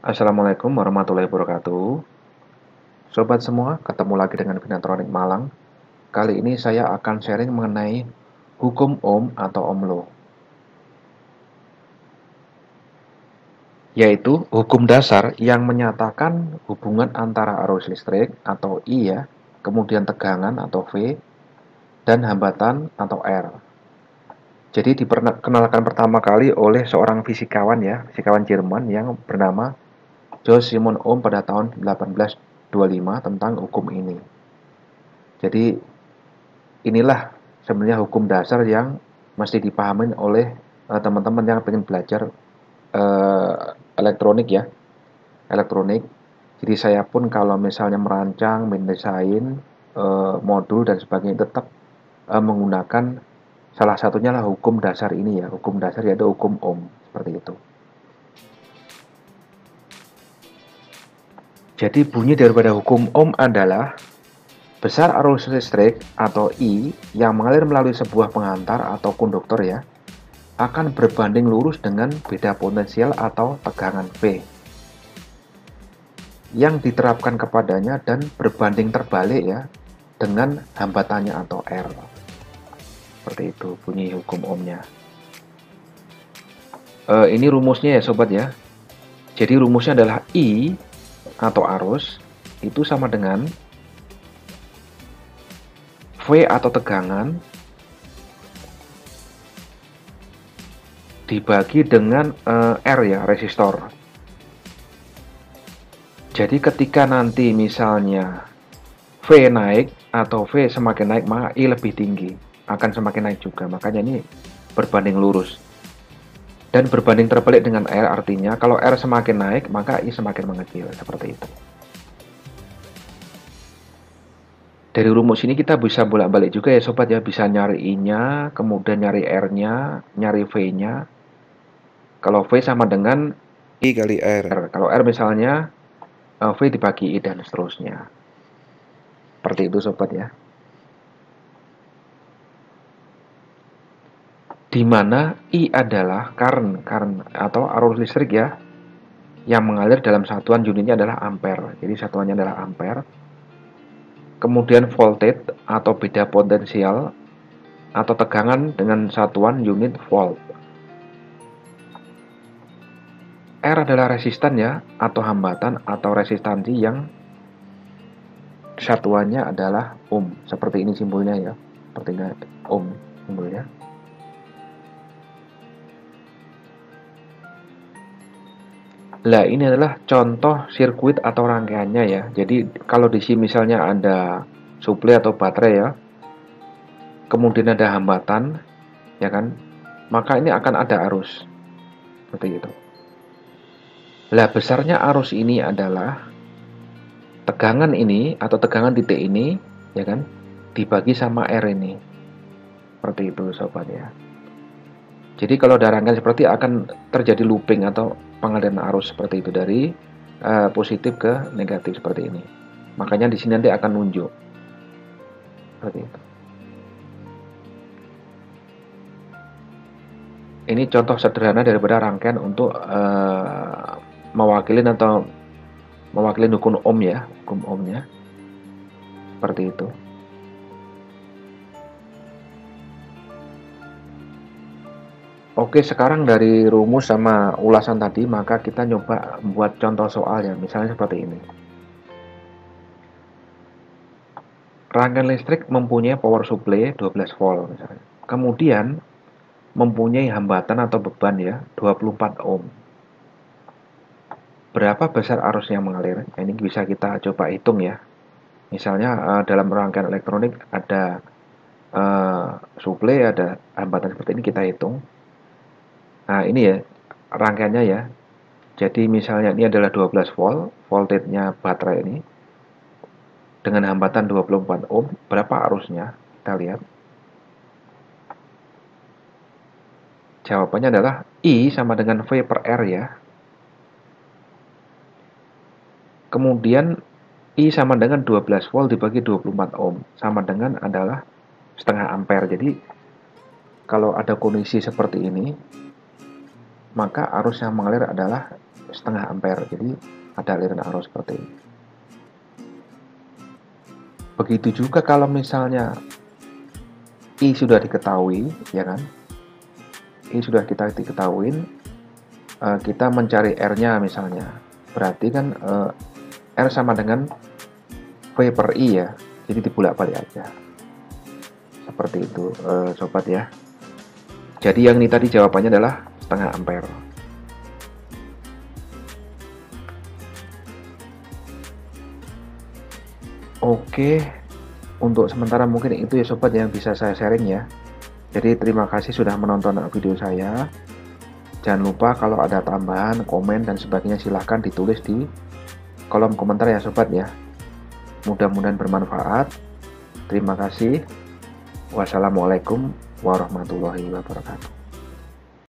Assalamualaikum warahmatullahi wabarakatuh. Sobat semua, ketemu lagi dengan Finatronik Malang. Kali ini saya akan sharing mengenai hukum Ohm atau Ohm Law, yaitu hukum dasar yang menyatakan hubungan antara arus listrik atau I ya, kemudian tegangan atau V, dan hambatan atau R. Jadi diperkenalkan pertama kali oleh seorang fisikawan ya, fisikawan Jerman yang bernama Johannes Simon Ohm pada tahun 1825 tentang hukum ini. Jadi inilah sebenarnya hukum dasar yang mesti dipahami oleh teman-teman yang ingin belajar elektronik ya, elektronik. Jadi saya pun kalau misalnya merancang, mendesain modul dan sebagainya tetap menggunakan salah satunya lah hukum dasar ini ya, hukum dasar yaitu hukum Ohm seperti itu. Jadi bunyi daripada hukum Ohm adalah besar arus listrik atau I yang mengalir melalui sebuah pengantar atau konduktor ya akan berbanding lurus dengan beda potensial atau tegangan V yang diterapkan kepadanya dan berbanding terbalik ya dengan hambatannya atau R. Seperti itu bunyi hukum Ohmnya. Ini rumusnya ya sobat ya. Jadi rumusnya adalah I atau arus itu sama dengan V atau tegangan dibagi dengan R ya, resistor. Jadi ketika nanti misalnya V naik atau V semakin naik, maka I lebih tinggi, akan semakin naik juga. Makanya ini berbanding lurus. Dan berbanding terbalik dengan R artinya kalau R semakin naik, maka I semakin mengecil, seperti itu. Dari rumus ini kita bisa bolak-balik juga ya sobat ya, bisa nyari I-nya, kemudian nyari R-nya, nyari V-nya. Kalau V sama dengan I kali R. Kalau R misalnya V dibagi I dan seterusnya. Seperti itu sobat ya. Di mana I adalah current atau arus listrik ya yang mengalir dalam satuan unitnya adalah ampere. Jadi satuannya adalah ampere. Kemudian voltage atau beda potensial atau tegangan dengan satuan unit volt. R adalah resistan ya atau hambatan atau resistansi yang satuannya adalah ohm. Seperti ini simbolnya ya. Seperti ini ohm simbolnya. Nah, ini adalah contoh sirkuit atau rangkaiannya ya. Jadi kalau di sini misalnya ada suplai atau baterai ya, kemudian ada hambatan, ya kan? Maka ini akan ada arus. Seperti itu. Lah, besarnya arus ini adalah tegangan ini atau tegangan titik ini, ya kan? Dibagi sama R ini. Seperti itu sobat ya. Jadi kalau ada rangkaian seperti akan terjadi looping atau pengaliran arus seperti itu dari positif ke negatif seperti ini. Makanya di sini nanti akan nunjuk seperti itu. Ini contoh sederhana daripada rangkaian untuk mewakili hukum Ohm ya, hukum Ohmnya seperti itu. Oke, sekarang dari rumus sama ulasan tadi, maka kita nyoba buat contoh soal ya, misalnya seperti ini. Rangkaian listrik mempunyai power supply 12 volt misalnya. Kemudian mempunyai hambatan atau beban ya, 24 ohm. Berapa besar arus yang mengalir? Ini bisa kita coba hitung ya. Misalnya dalam rangkaian elektronik ada supply, ada hambatan seperti ini, kita hitung. Nah, ini ya rangkaiannya ya. Jadi misalnya ini adalah 12 volt, voltage-nya baterai ini. Dengan hambatan 24 ohm, berapa arusnya? Kita lihat. Jawabannya adalah I sama dengan V per R ya. Kemudian I sama dengan 12 volt dibagi 24 ohm. Sama dengan adalah setengah ampere. Jadi kalau ada kondisi seperti ini, maka arus yang mengalir adalah setengah ampere. Jadi ada aliran arus seperti ini. Begitu juga kalau misalnya I sudah diketahui, ya kan? I sudah kita diketahuin, kita mencari R-nya misalnya. Berarti kan R sama dengan V per I ya. Jadi dibulak-balik aja. Seperti itu, sobat ya. Jadi yang ini tadi jawabannya adalah setengah ampere. Oke, untuk sementara mungkin itu ya sobat yang bisa saya sharing ya. Jadi terima kasih sudah menonton video saya. Jangan lupa kalau ada tambahan, komen dan sebagainya silahkan ditulis di kolom komentar ya sobat ya. Mudah-mudahan bermanfaat. Terima kasih. Wassalamualaikum warahmatullahi wabarakatuh.